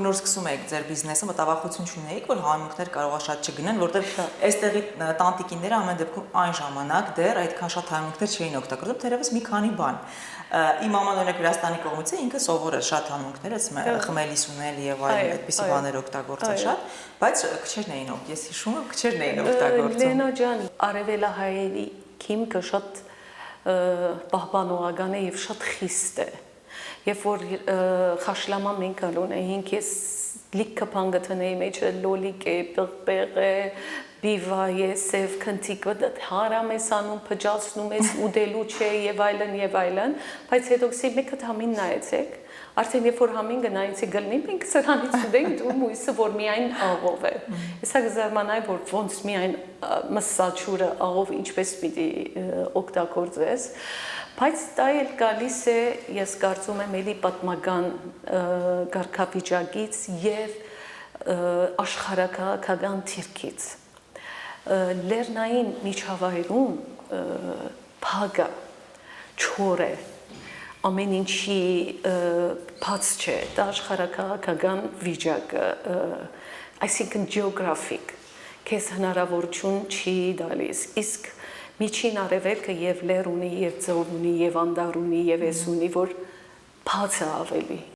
նոր սկսում եք ձեր բիզնեսը, մտավախություն չունեիք, որ համեմունքներ կարող է շատ չգնան, որտեղ այստեղի տանտիկինները ամեն դեպքում այն ժամանակ դեռ այդքան շատ համեմունքներ չէին օգտագործում, թերևս մի քանի բան։ Իմ մաման օրինակ Վրաստանի կողմից է, ինքը սովոր է շատ համեմունքներ, խմելիս ունել եւ այլն այդպիսի բաներ օգտագործել շատ, բայց քչերն էին օգտագործում, ես հիշում եմ, քչերն էին օգտագործում։ Լենա ջան, արևելահայերի քիմքը շատ պահպանողական է եւ շատ խիստ է։ Երբ որ խաշլամա մենք ունեինք, ես լիքը բան գտնեի մեջը լոլիկ է, պղպեղ է, բիվա է, սև քնթիկ, հարամ ես անում, փճացնում ես, ուդելու չէ եւ այլն, բայց հետո գսի մեկը համին նայեցեք, արդեն երբ որ համին գնայեցի գլնի, մենք սրանից ուդենք ու մույսը որ միայն աղով է։ Հեսա գզարմանայի որ ոնց միայն մսաչուրը աղով ինչպես պիտի օգտագործես, բայց դա էլ գալիս է, ես կարծում եմ էլի պատմական կարգավիճակից եւ աշխարհակաղակական թիրքից։ Լեռնային միջավայրում փագը չոր է, ամեն ինչի բաց չէ, դա աշխարհակաղակական վիճակը, այսինքն geographic, քեզ հնարավորություն չի տալիս, իսկ միջին արևելքը եւ լեռ ունի, եւ ծով ունի, եւ անդար ունի, եւ էս ունի, որ բաց է ավելի։